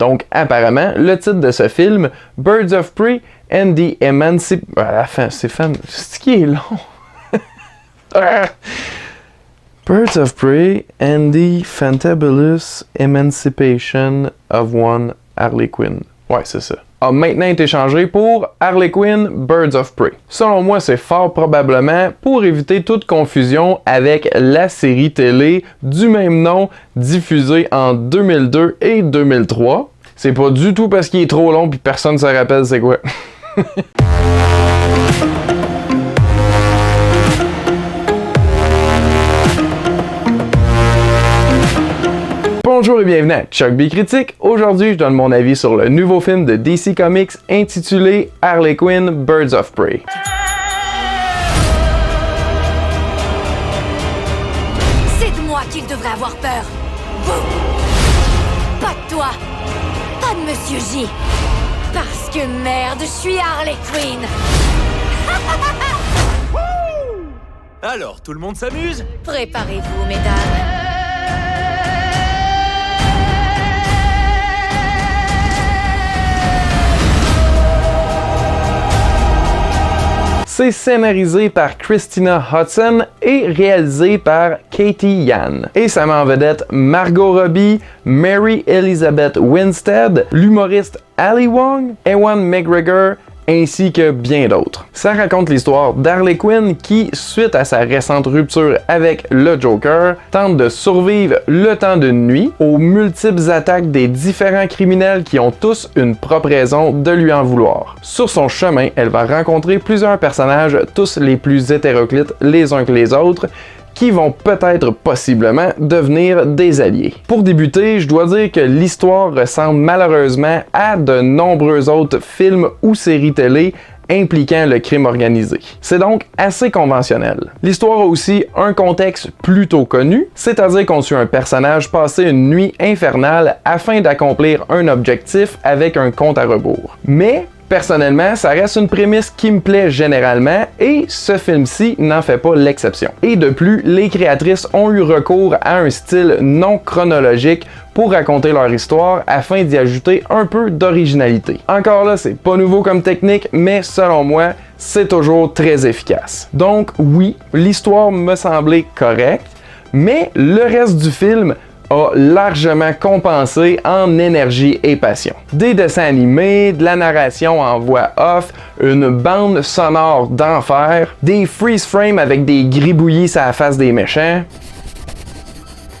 Donc apparemment, le titre de ce film, Birds of Prey and the Emancipation... C'est qui est long? Birds of Prey and the Fantabulous Emancipation of One Harley Quinn. Ouais, c'est ça. A maintenant été changé pour Harley Quinn Birds of Prey. Selon moi, c'est fort probablement pour éviter toute confusion avec la série télé du même nom diffusée en 2002 et 2003. C'est pas du tout parce qu'il est trop long puis personne ne se rappelle c'est quoi. Bonjour et bienvenue à Chuck B Critique. Aujourd'hui, je donne mon avis sur le nouveau film de DC Comics intitulé Harley Quinn Birds of Prey. C'est de moi qu'il devrait avoir peur. Vous. Pas de toi. Pas de Monsieur J. Parce que merde, je suis Harley Quinn. Alors, tout le monde s'amuse? Préparez-vous, mesdames. C'est scénarisé par Christina Hodson et réalisé par Katie Yan. Et ça met en vedette Margot Robbie, Mary Elizabeth Winstead, l'humoriste Ali Wong, Ewan McGregor, ainsi que bien d'autres. Ça raconte l'histoire d'Harley Quinn qui, suite à sa récente rupture avec le Joker, tente de survivre le temps d'une nuit aux multiples attaques des différents criminels qui ont tous une propre raison de lui en vouloir. Sur son chemin, elle va rencontrer plusieurs personnages, tous les plus hétéroclites les uns que les autres, qui vont peut-être possiblement devenir des alliés. Pour débuter, je dois dire que l'histoire ressemble malheureusement à de nombreux autres films ou séries télé impliquant le crime organisé. C'est donc assez conventionnel. L'histoire a aussi un contexte plutôt connu, c'est-à-dire qu'on suit un personnage passer une nuit infernale afin d'accomplir un objectif avec un compte à rebours. Mais personnellement, ça reste une prémisse qui me plaît généralement et ce film-ci n'en fait pas l'exception. Et de plus, les créatrices ont eu recours à un style non chronologique pour raconter leur histoire afin d'y ajouter un peu d'originalité. Encore là, c'est pas nouveau comme technique, mais selon moi, c'est toujours très efficace. Donc oui, l'histoire me semblait correcte, mais le reste du film a largement compensé en énergie et passion. Des dessins animés, de la narration en voix off, une bande sonore d'enfer, des freeze frames avec des gribouillis à la face des méchants,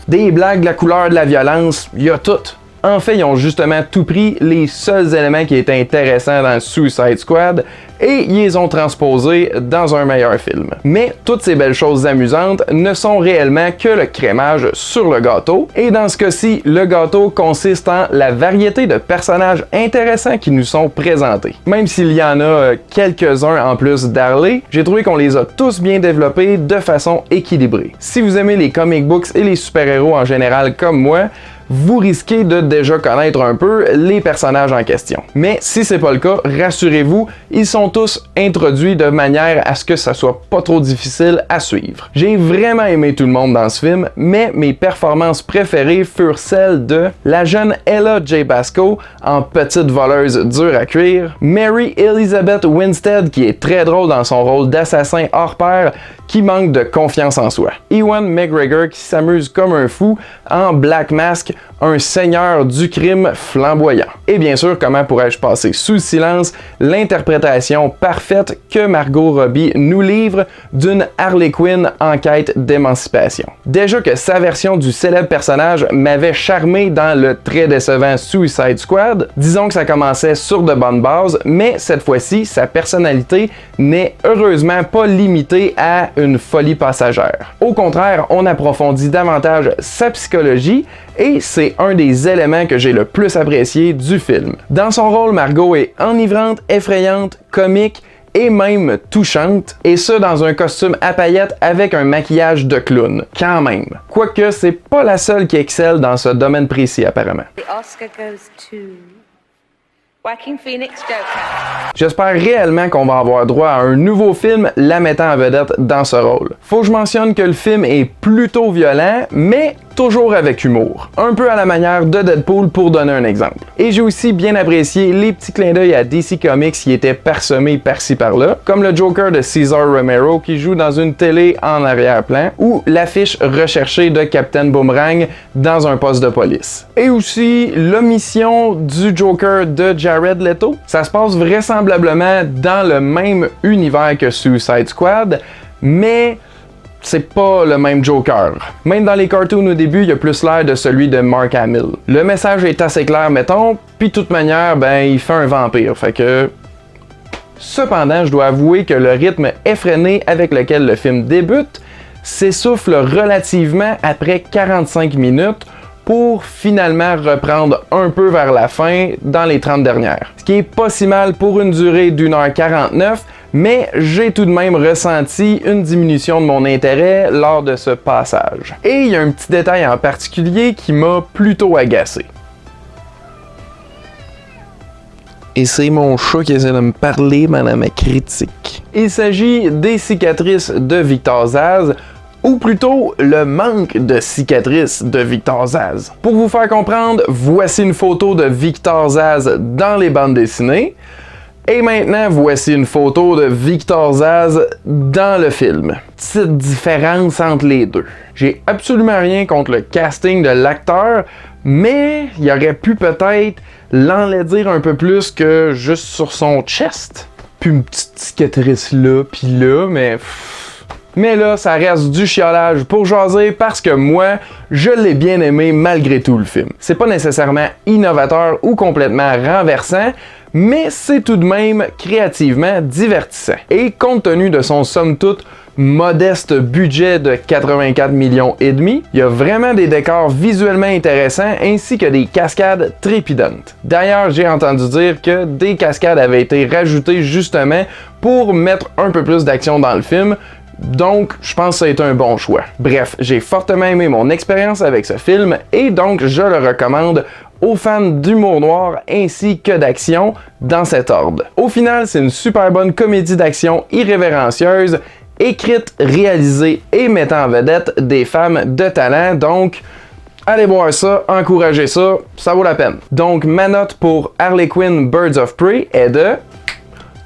des blagues de la couleur de la violence, y a tout. En fait, ils ont justement tout pris les seuls éléments qui étaient intéressants dans Suicide Squad et ils les ont transposés dans un meilleur film. Mais toutes ces belles choses amusantes ne sont réellement que le crémage sur le gâteau, et dans ce cas-ci, le gâteau consiste en la variété de personnages intéressants qui nous sont présentés. Même s'il y en a quelques-uns en plus d'Harley, j'ai trouvé qu'on les a tous bien développés de façon équilibrée. Si vous aimez les comic books et les super-héros en général comme moi, vous risquez de déjà connaître un peu les personnages en question. Mais si c'est pas le cas, rassurez-vous, ils sont tous introduits de manière à ce que ça soit pas trop difficile à suivre. J'ai vraiment aimé tout le monde dans ce film, mais mes performances préférées furent celles de la jeune Ella J. Basco en petite voleuse dure à cuire, Mary Elizabeth Winstead qui est très drôle dans son rôle d'assassin hors pair qui manque de confiance en soi, Ewan McGregor qui s'amuse comme un fou en Black Mask, un seigneur du crime flamboyant. Et bien sûr, comment pourrais-je passer sous silence l'interprétation parfaite que Margot Robbie nous livre d'une Harley Quinn en quête d'émancipation. Déjà que sa version du célèbre personnage m'avait charmé dans le très décevant Suicide Squad, disons que ça commençait sur de bonnes bases, mais cette fois-ci, sa personnalité n'est heureusement pas limitée à une folie passagère. Au contraire, on approfondit davantage sa psychologie et c'est un des éléments que j'ai le plus apprécié du film. Dans son rôle, Margot est enivrante, effrayante, comique et même touchante, et ce dans un costume à paillettes avec un maquillage de clown, quand même. Quoique, c'est pas la seule qui excelle dans ce domaine précis apparemment. The Oscar goes to Joaquin Phoenix Joker. J'espère réellement qu'on va avoir droit à un nouveau film la mettant en vedette dans ce rôle. Faut que je mentionne que le film est plutôt violent, mais toujours avec humour, un peu à la manière de Deadpool pour donner un exemple. Et j'ai aussi bien apprécié les petits clins d'œil à DC Comics qui étaient parsemés par-ci par-là, comme le Joker de Cesar Romero qui joue dans une télé en arrière-plan, ou l'affiche recherchée de Captain Boomerang dans un poste de police. Et aussi l'omission du Joker de Jared Leto. Ça se passe vraisemblablement dans le même univers que Suicide Squad, mais c'est pas le même Joker. Même dans les cartoons au début, il y a plus l'air de celui de Mark Hamill. Le message est assez clair, mettons, puis de toute manière, ben il fait un vampire, fait que... Cependant, je dois avouer que le rythme effréné avec lequel le film débute s'essouffle relativement après 45 minutes pour finalement reprendre un peu vers la fin dans les 30 dernières. Ce qui est pas si mal pour une durée d'1h49, mais j'ai tout de même ressenti une diminution de mon intérêt lors de ce passage. Et il y a un petit détail en particulier qui m'a plutôt agacé. Et c'est mon chat qui essaie de me parler pendant ma critique. Il s'agit des cicatrices de Victor Zsasz, ou plutôt le manque de cicatrices de Victor Zsasz. Pour vous faire comprendre, voici une photo de Victor Zsasz dans les bandes dessinées. Et maintenant, voici une photo de Victor Zsasz dans le film. Petite différence entre les deux. J'ai absolument rien contre le casting de l'acteur, mais il aurait pu peut-être l'enlaidir un peu plus que juste sur son chest. Puis une petite cicatrice là, puis là, mais... Mais là, ça reste du chiolage pour jaser parce que moi, je l'ai bien aimé malgré tout le film. C'est pas nécessairement innovateur ou complètement renversant, mais c'est tout de même créativement divertissant. Et compte tenu de son somme toute modeste budget de 84 millions et demi, il y a vraiment des décors visuellement intéressants ainsi que des cascades trépidantes. D'ailleurs, j'ai entendu dire que des cascades avaient été rajoutées justement pour mettre un peu plus d'action dans le film. Donc, je pense que ça a été un bon choix. Bref, j'ai fortement aimé mon expérience avec ce film et donc je le recommande aux fans d'humour noir ainsi que d'action dans cet ordre. Au final, c'est une super bonne comédie d'action irrévérencieuse, écrite, réalisée et mettant en vedette des femmes de talent, donc allez voir ça, encouragez ça, ça vaut la peine. Donc ma note pour Harley Quinn Birds of Prey est de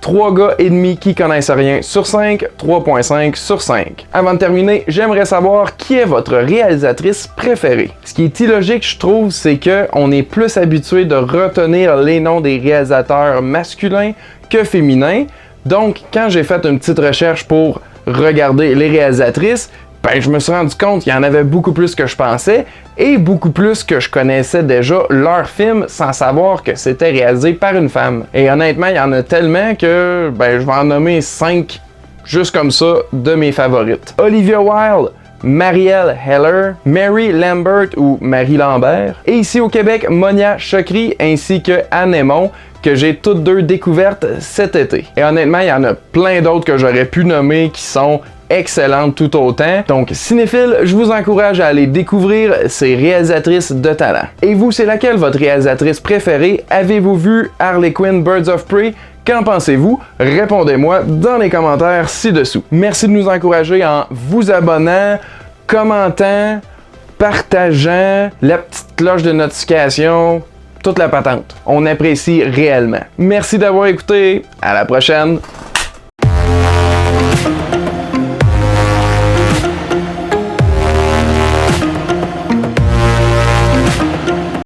3 gars et demi qui connaissent rien sur 5, 3.5 sur 5. Avant de terminer, j'aimerais savoir qui est votre réalisatrice préférée. Ce qui est illogique, je trouve, c'est que on est plus habitué de retenir les noms des réalisateurs masculins que féminins. Donc, quand j'ai fait une petite recherche pour regarder les réalisatrices, ben, je me suis rendu compte qu'il y en avait beaucoup plus que je pensais et beaucoup plus que je connaissais déjà leur film sans savoir que c'était réalisé par une femme. Et honnêtement, il y en a tellement que ben, je vais en nommer 5 juste comme ça de mes favorites. Olivia Wilde, Marielle Heller, Mary Lambert ou Marie Lambert, et ici au Québec, Monia Chokri ainsi que Anne Aymon, que j'ai toutes deux découvertes cet été. Et honnêtement, il y en a plein d'autres que j'aurais pu nommer qui sont excellentes tout autant. Donc, cinéphiles, je vous encourage à aller découvrir ces réalisatrices de talent. Et vous, c'est laquelle votre réalisatrice préférée? Avez-vous vu Harley Quinn Birds of Prey? Qu'en pensez-vous? Répondez-moi dans les commentaires ci-dessous. Merci de nous encourager en vous abonnant, commentant, partageant, la petite cloche de notification, toute la patente. On apprécie réellement. Merci d'avoir écouté. À la prochaine.